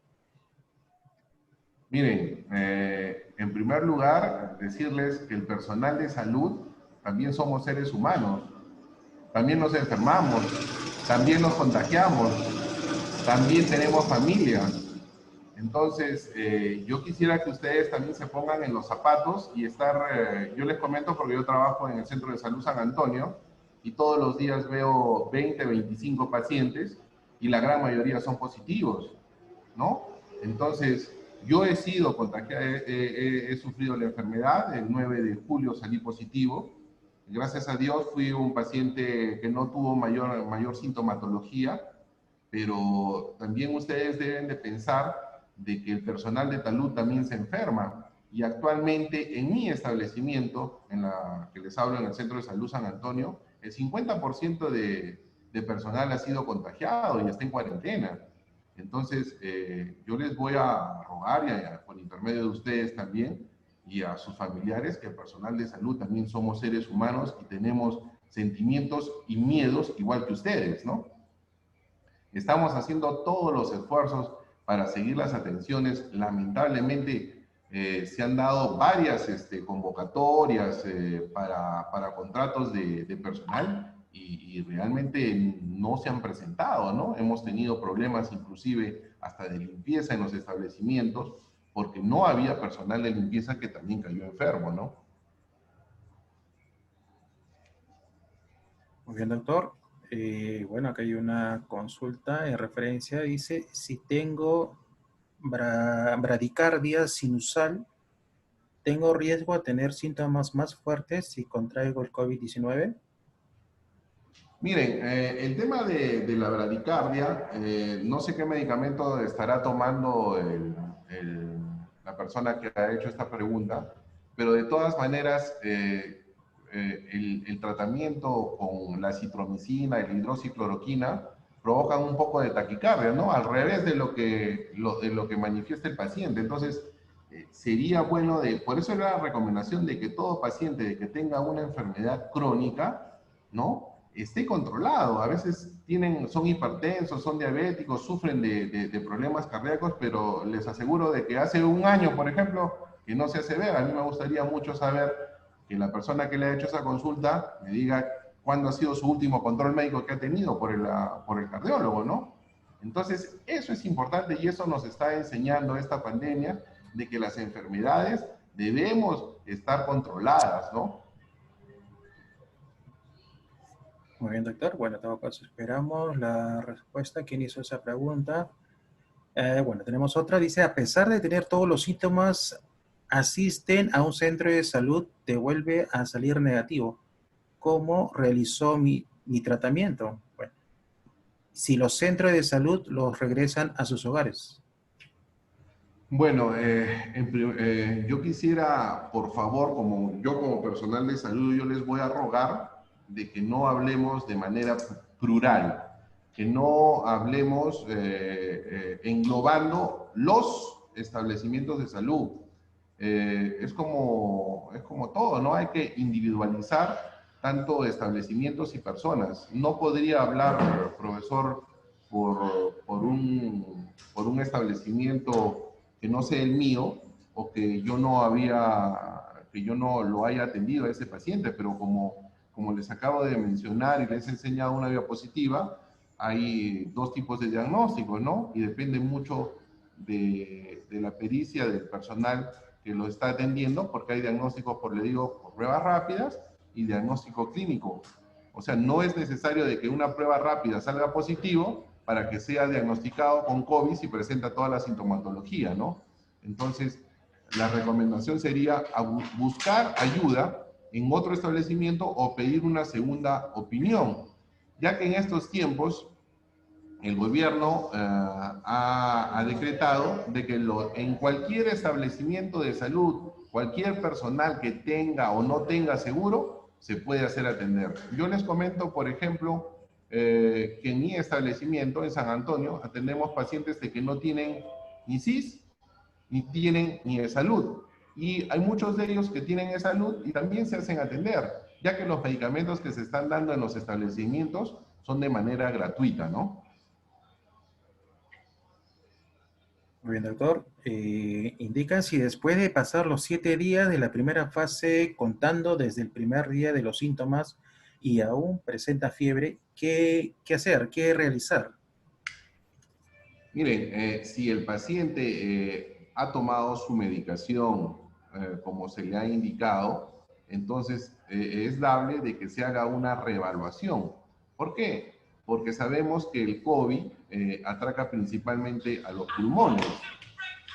D: Miren, en primer lugar, decirles que el personal de salud también somos seres humanos, también nos enfermamos, también nos contagiamos, también tenemos familia. Entonces, yo quisiera que ustedes también se pongan en los zapatos y estar, yo les comento porque yo trabajo en el Centro de Salud San Antonio y todos los días veo 20, 25 pacientes y la gran mayoría son positivos, ¿no? Entonces, yo he sido contagiado, he sufrido la enfermedad, el 9 de julio salí positivo. Gracias a Dios fui un paciente que no tuvo mayor sintomatología, pero también ustedes deben de pensar de que el personal de salud también se enferma. Y actualmente en mi establecimiento, en la que les hablo en el Centro de Salud San Antonio, el 50% de personal ha sido contagiado y está en cuarentena. Entonces, yo les voy a rogar, por intermedio de ustedes también, y a sus familiares, que el personal de salud también somos seres humanos y tenemos sentimientos y miedos igual que ustedes, ¿no? Estamos haciendo todos los esfuerzos para seguir las atenciones. Lamentablemente, se han dado varias convocatorias para contratos de personal y realmente no se han presentado, ¿no? Hemos tenido problemas inclusive hasta de limpieza en los establecimientos porque no había personal de limpieza que también cayó enfermo, ¿no?
A: Muy bien, doctor. Bueno, acá hay una consulta en referencia. Dice, si tengo bradicardia sinusal, ¿tengo riesgo a tener síntomas más fuertes si contraigo el COVID-19?
D: Miren, el tema de la bradicardia, no sé qué medicamento estará tomando la persona que ha hecho esta pregunta, pero de todas maneras, el tratamiento con la citromicina y la hidroxicloroquina provocan un poco de taquicardia, ¿no? Al revés de lo que manifiesta el paciente. Entonces, sería bueno, por eso era la recomendación de que todo paciente que tenga una enfermedad crónica, ¿no?, esté controlado. A veces son hipertensos, son diabéticos, sufren de problemas cardíacos, pero les aseguro de que hace un año, por ejemplo, que no se hace ver. A mí me gustaría mucho saber que la persona que le ha hecho esa consulta me diga cuándo ha sido su último control médico que ha tenido por el cardiólogo, ¿no? Entonces, eso es importante y eso nos está enseñando esta pandemia, de que las enfermedades debemos estar controladas, ¿no?
A: Muy bien, doctor. Bueno, en todo caso esperamos la respuesta. ¿Quién hizo esa pregunta? Bueno, tenemos otra. Dice, a pesar de tener todos los síntomas, asisten a un centro de salud, te vuelve a salir negativo. ¿Cómo realizó mi ni tratamiento. Bueno, si los centros de salud los regresan a sus hogares.
D: Bueno, yo quisiera, por favor, como personal de salud, yo les voy a rogar de que no hablemos de manera plural, que no hablemos englobando los establecimientos de salud. Es como todo, ¿no? Hay que individualizar tanto establecimientos y personas. No podría hablar, profesor, por un establecimiento que no sea el mío, o que yo no lo haya atendido a ese paciente, pero como les acabo de mencionar y les he enseñado una diapositiva, hay dos tipos de diagnósticos, ¿no? Y depende mucho de la pericia del personal que lo está atendiendo, porque hay diagnósticos, le digo, por pruebas rápidas y diagnóstico clínico. O sea, no es necesario de que una prueba rápida salga positivo para que sea diagnosticado con COVID si presenta toda la sintomatología, ¿no? Entonces, la recomendación sería buscar ayuda en otro establecimiento o pedir una segunda opinión, ya que en estos tiempos el gobierno ha decretado de que en cualquier establecimiento de salud, cualquier personal que tenga o no tenga seguro, se puede hacer atender. Yo les comento, por ejemplo, que en mi establecimiento, en San Antonio, atendemos pacientes de que no tienen ni SIS, ni tienen ni de salud. Y hay muchos de ellos que tienen de salud y también se hacen atender, ya que los medicamentos que se están dando en los establecimientos son de manera gratuita, ¿no?
A: Muy bien, doctor. Indican si después de pasar los 7 días de la primera fase, contando desde el primer día de los síntomas y aún presenta fiebre, ¿qué hacer? ¿Qué realizar?
D: Miren, si el paciente ha tomado su medicación como se le ha indicado, entonces es dable de que se haga una reevaluación. ¿Por qué? Porque sabemos que el COVID ataca principalmente a los pulmones.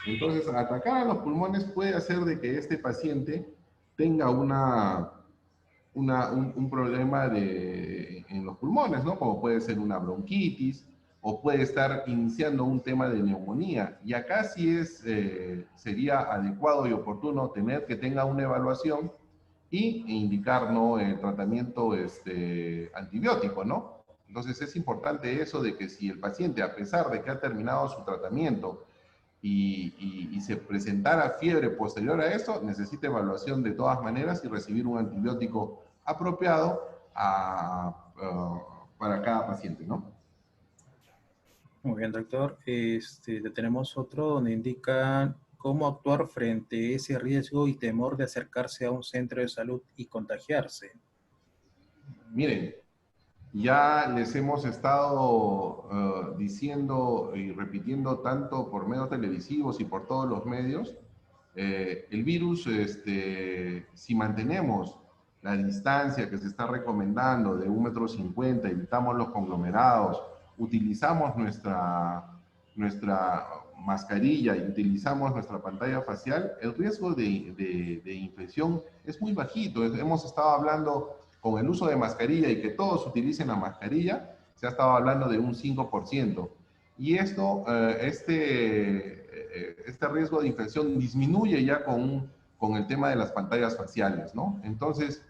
D: Entonces, atacar a los pulmones puede hacer de que este paciente tenga un problema en los pulmones, ¿no? Como puede ser una bronquitis, o puede estar iniciando un tema de neumonía. Y acá sí sería adecuado y oportuno tener que tenga una evaluación e indicar, ¿no?, el tratamiento antibiótico, ¿no? Entonces es importante eso de que si el paciente, a pesar de que ha terminado su tratamiento y se presentara fiebre posterior a eso, necesita evaluación de todas maneras y recibir un antibiótico apropiado para cada paciente, ¿no?
A: Muy bien, doctor. Tenemos otro donde indica cómo actuar frente a ese riesgo y temor de acercarse a un centro de salud y contagiarse.
D: Miren, ya les hemos estado diciendo y repitiendo tanto por medios televisivos y por todos los medios, el virus, si mantenemos la distancia que se está recomendando de 1,50 m, evitamos los conglomerados, utilizamos nuestra mascarilla y utilizamos nuestra pantalla facial, el riesgo de infección es muy bajito. Hemos estado hablando con el uso de mascarilla y que todos utilicen la mascarilla, se ha estado hablando de un 5%. Y esto, este riesgo de infección disminuye ya con el tema de las pantallas faciales, ¿no? Entonces,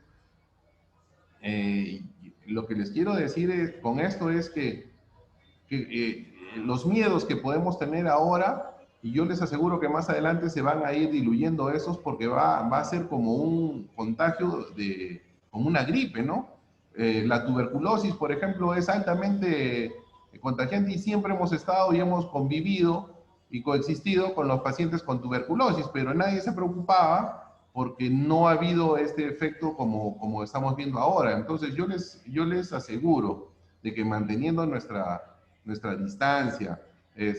D: lo que les quiero decir con esto es que los miedos que podemos tener ahora, y yo les aseguro que más adelante se van a ir diluyendo esos, porque va a ser como un contagio como una gripe, ¿no? La tuberculosis, por ejemplo, es altamente contagiante y siempre hemos estado y hemos convivido y coexistido con los pacientes con tuberculosis, pero nadie se preocupaba porque no ha habido este efecto como estamos viendo ahora. Entonces yo les aseguro de que manteniendo nuestra distancia,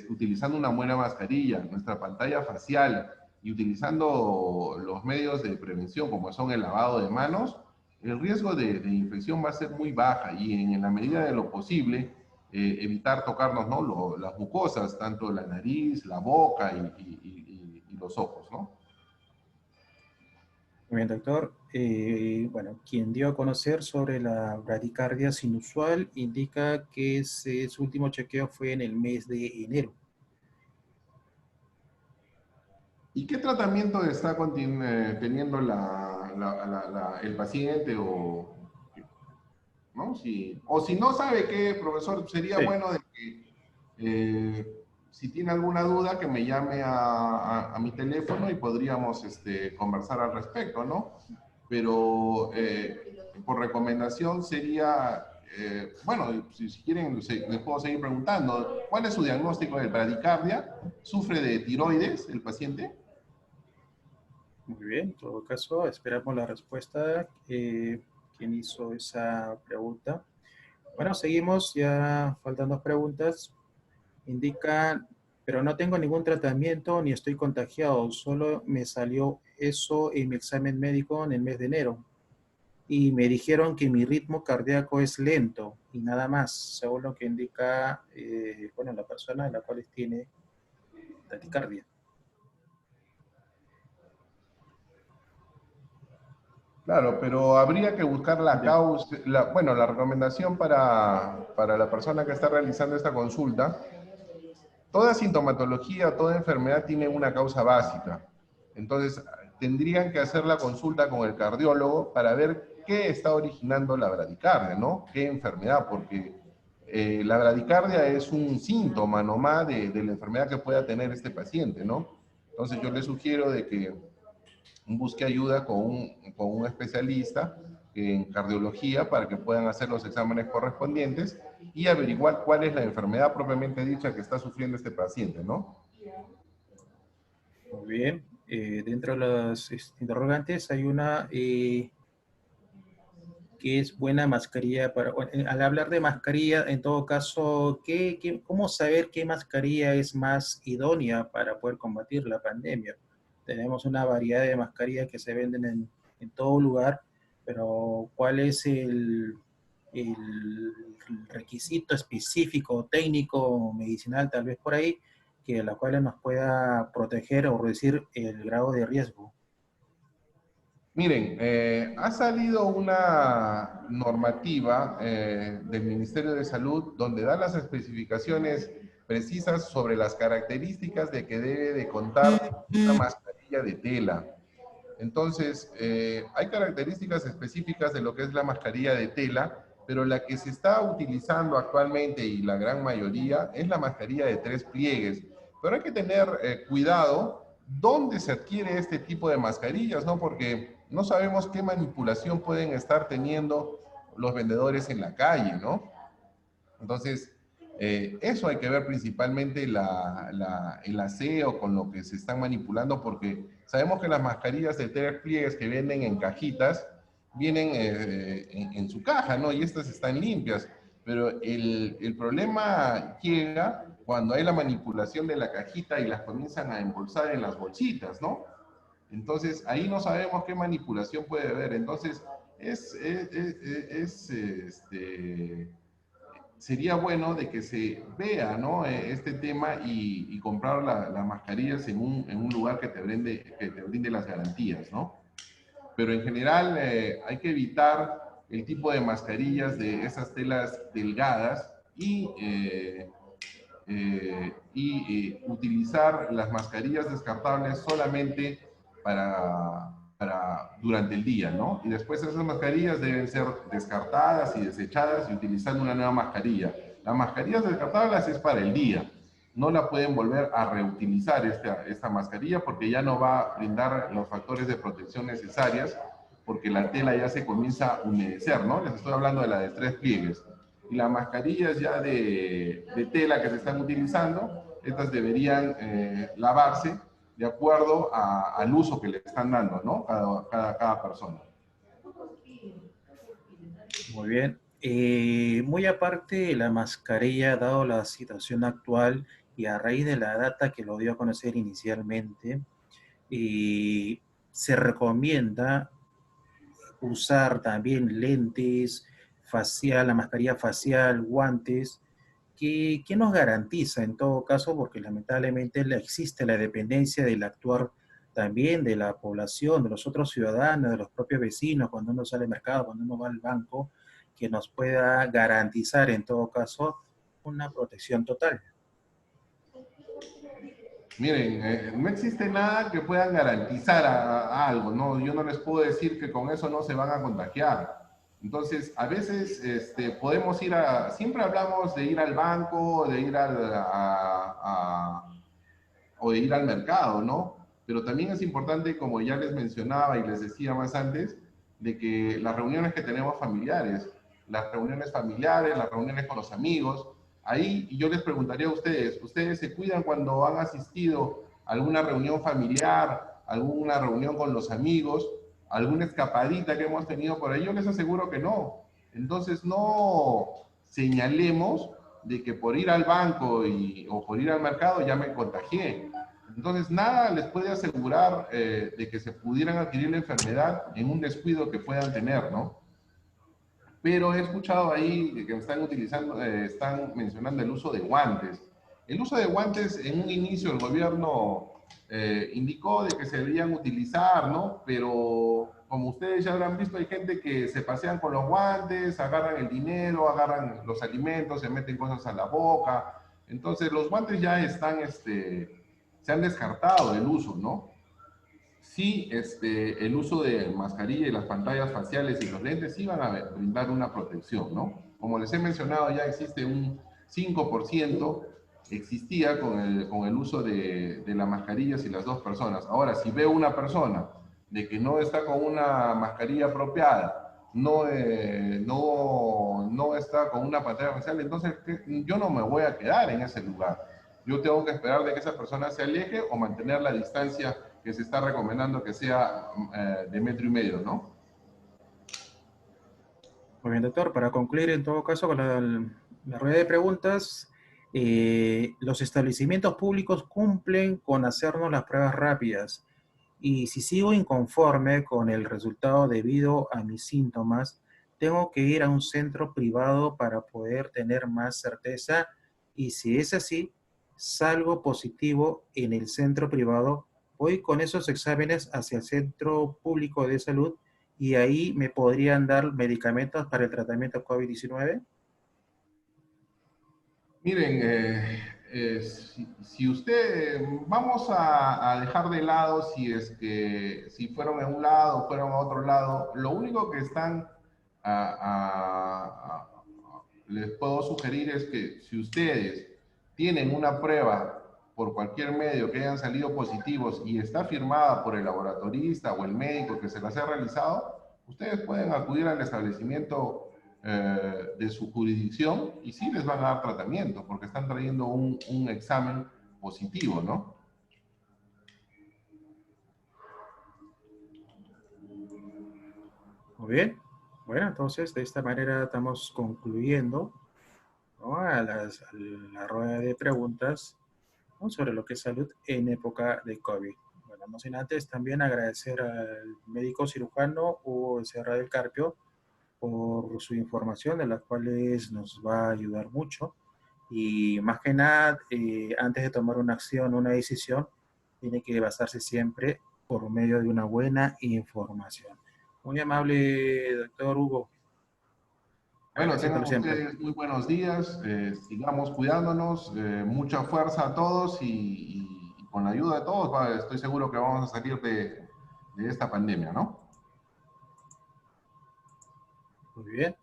D: utilizando una buena mascarilla, nuestra pantalla facial y utilizando los medios de prevención como son el lavado de manos, el riesgo de infección va a ser muy baja y en la medida de lo posible evitar tocarnos, ¿no?, las mucosas, tanto la nariz, la boca y los ojos, ¿no?
A: Muy bien, doctor. Bueno, quien dio a conocer sobre la bradicardia sinusual indica que su último chequeo fue en el mes de enero.
D: ¿Y qué tratamiento está teniendo el paciente ¿no? O si no sabe qué, profesor, sería
A: Sí.
D: bueno de que si tiene alguna duda que me llame a mi teléfono y podríamos conversar al respecto, ¿no? Pero por recomendación sería, bueno, si quieren les puedo seguir preguntando, ¿cuál es su diagnóstico de bradicardia? ¿Sufre de tiroides el paciente?
A: Muy bien, en todo caso, esperamos la respuesta. ¿Quién hizo esa pregunta? Bueno, seguimos, ya faltan 2 preguntas. Indican, pero no tengo ningún tratamiento ni estoy contagiado, solo me salió eso en mi examen médico en el mes de enero. Y me dijeron que mi ritmo cardíaco es lento y nada más, según lo que indica, bueno, la persona a la cual tiene taquicardia.
D: Claro, pero habría que buscar la
A: Ya.
D: causa, bueno, la recomendación para la persona que está realizando esta consulta. Toda sintomatología, toda enfermedad tiene una causa básica. Entonces, tendrían que hacer la consulta con el cardiólogo para ver qué está originando la bradicardia, ¿no? ¿Qué enfermedad? Porque la bradicardia es un síntoma nomás de la enfermedad que pueda tener este paciente, ¿no? Entonces, yo le sugiero de que busque ayuda con un especialista en cardiología para que puedan hacer los exámenes correspondientes y averiguar cuál es la enfermedad propiamente dicha que está sufriendo este paciente, ¿no?
A: Muy bien. Dentro de las interrogantes hay una que es buena mascarilla para, bueno, al hablar de mascarilla, en todo caso, ¿cómo saber qué mascarilla es más idónea para poder combatir la pandemia? Tenemos una variedad de mascarillas que se venden en todo lugar, pero ¿cuál es el requisito específico, técnico, medicinal, tal vez por ahí, que la cual nos pueda proteger o reducir el grado de riesgo?
D: Miren, ha salido una normativa del Ministerio de Salud donde da las especificaciones precisas sobre las características de que debe de contar una mascarilla de tela. Entonces, hay características específicas de lo que es la mascarilla de tela, pero la que se está utilizando actualmente y la gran mayoría es la mascarilla de 3 pliegues. Pero hay que tener cuidado dónde se adquiere este tipo de mascarillas, ¿no? Porque no sabemos qué manipulación pueden estar teniendo los vendedores en la calle, ¿no? Entonces, eso hay que ver principalmente el aseo con lo que se están manipulando, porque sabemos que las mascarillas de 3 pliegues que venden en cajitas vienen en su caja, ¿no? Y estas están limpias, pero el problema llega cuando hay la manipulación de la cajita y las comienzan a embolsar en las bolsitas, ¿no? Entonces, ahí no sabemos qué manipulación puede haber. Entonces, sería bueno de que se vea, ¿no? Este tema y comprar las mascarillas en un lugar que que te brinde las garantías, ¿no? Pero en general hay que evitar el tipo de mascarillas de esas telas delgadas utilizar las mascarillas descartables solamente durante el día, ¿no? Y después esas mascarillas deben ser descartadas y desechadas y utilizando una nueva mascarilla. Las mascarillas descartables es para el día. No la pueden volver a reutilizar esta mascarilla porque ya no va a brindar los factores de protección necesarias porque la tela ya se comienza a humedecer, ¿no? Les estoy hablando de la de 3 pliegues. Y las mascarillas ya de tela que se están utilizando, estas deberían lavarse de acuerdo al uso que le están dando, ¿no? Cada persona.
A: Muy bien. Muy aparte de la mascarilla, dado la situación actual y a raíz de la data que lo dio a conocer inicialmente, se recomienda usar también lentes, facial, la mascarilla facial, guantes. ¿Qué nos garantiza en todo caso? Porque lamentablemente existe la dependencia del actuar también de la población, de los otros ciudadanos, de los propios vecinos, cuando uno sale al mercado, cuando uno va al banco, que nos pueda garantizar en todo caso una protección total.
D: Miren, no existe nada que puedan garantizar a algo, ¿no? Yo no les puedo decir que con eso no se van a contagiar. Entonces, a veces podemos ir siempre hablamos de ir al banco, de ir o de ir al mercado, ¿no? Pero también es importante, como ya les mencionaba y les decía más antes, de que las reuniones que tenemos familiares, las reuniones con los amigos, ahí yo les preguntaría a ustedes, ¿ustedes se cuidan cuando han asistido a alguna reunión familiar, alguna reunión con los amigos, alguna escapadita que hemos tenido por ahí? Yo les aseguro que no. Entonces no señalemos de que por ir al banco o por ir al mercado ya me contagié. Entonces nada les puede asegurar de que se pudieran adquirir la enfermedad en un descuido que puedan tener, ¿no? Pero he escuchado ahí que están mencionando el uso de guantes. El uso de guantes, en un inicio el gobierno indicó de que se debían utilizar, ¿no? Pero como ustedes ya habrán visto, hay gente que se pasean con los guantes, agarran el dinero, agarran los alimentos, se meten cosas a la boca. Entonces los guantes ya están, se han descartado el uso, ¿no? Sí, el uso de mascarilla y las pantallas faciales y los lentes sí van a brindar una protección, ¿no? Como les he mencionado, ya existe un 5%, existía con el uso de las mascarillas y las dos personas. Ahora, si veo una persona de que no está con una mascarilla apropiada, no está con una pantalla facial, entonces yo no me voy a quedar en ese lugar. Yo tengo que esperar de que esa persona se aleje o mantener la distancia que se está recomendando que sea de 1,5 metros, ¿no?
A: Muy bien, doctor. Para concluir, en todo caso, con la rueda de preguntas, los establecimientos públicos cumplen con hacernos las pruebas rápidas. Y si sigo inconforme con el resultado debido a mis síntomas, tengo que ir a un centro privado para poder tener más certeza. Y si es así, salgo positivo en el centro privado, voy con esos exámenes hacia el centro público de salud y ahí me podrían dar medicamentos para el tratamiento COVID-19.
D: Miren, si usted, vamos a dejar de lado si fueron a un lado o fueron a otro lado, lo único que les puedo sugerir es que si ustedes tienen una prueba por cualquier medio que hayan salido positivos y está firmada por el laboratorista o el médico que se las ha realizado, ustedes pueden acudir al establecimiento de su jurisdicción y sí les van a dar tratamiento porque están trayendo un examen positivo, ¿no?
A: Muy bien. Bueno, entonces de esta manera estamos concluyendo, ¿no?, a la rueda de preguntas, ¿no?, sobre lo que es salud en época de COVID. Bueno, no sin antes también agradecer al médico cirujano Hugo Becerra del Carpio por su información, de las cuales nos va a ayudar mucho. Y más que nada, antes de tomar una acción, una decisión, tiene que basarse siempre por medio de una buena información. Muy amable, doctor Hugo.
D: Bueno, tengan
A: Siempre.
D: ustedes muy buenos días, sigamos cuidándonos, mucha fuerza a todos y con la ayuda de todos, estoy seguro que vamos a salir de esta pandemia, ¿no?
A: Muy bien.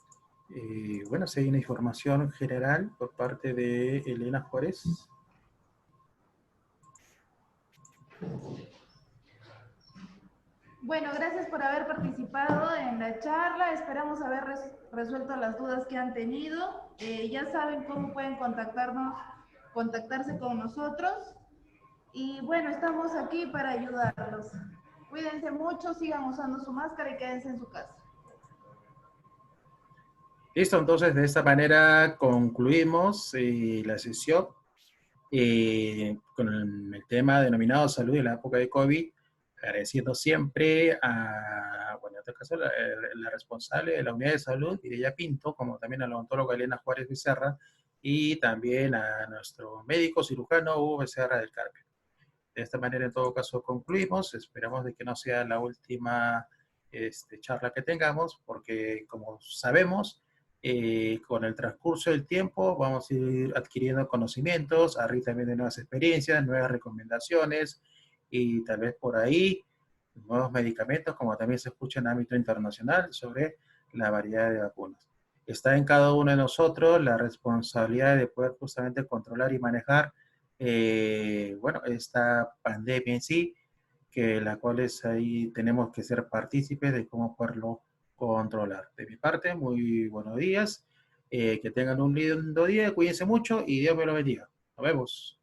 A: Bueno, si hay una información general por parte de Elena Juárez.
B: Bueno, gracias por haber participado en la charla. Esperamos haber resuelto las dudas que han tenido. Ya saben cómo pueden contactarse con nosotros. Y bueno, estamos aquí para ayudarlos. Cuídense mucho, sigan usando su máscara y quédense en su casa.
A: Listo, entonces de esta manera concluimos la sesión con el tema denominado salud en la época de COVID, agradeciendo siempre a, bueno, en este caso, la responsable de la unidad de salud, Mireya Pinto, como también a la odontóloga Elena Juárez Becerra, y también a nuestro médico cirujano Hugo Becerra del Carpio. De esta manera, en todo caso, concluimos. Esperamos de que no sea la última charla que tengamos, porque como sabemos, con el transcurso del tiempo vamos a ir adquiriendo conocimientos, a Rita también de nuevas experiencias, nuevas recomendaciones y tal vez por ahí nuevos medicamentos, como también se escucha en ámbito internacional sobre la variedad de vacunas. Está en cada uno de nosotros la responsabilidad de poder justamente controlar y manejar, bueno, esta pandemia en sí, que la cual es ahí tenemos que ser partícipes de cómo poderlo controlar. De mi parte, muy buenos días, que tengan un lindo día, cuídense mucho y Dios me lo bendiga. Nos vemos.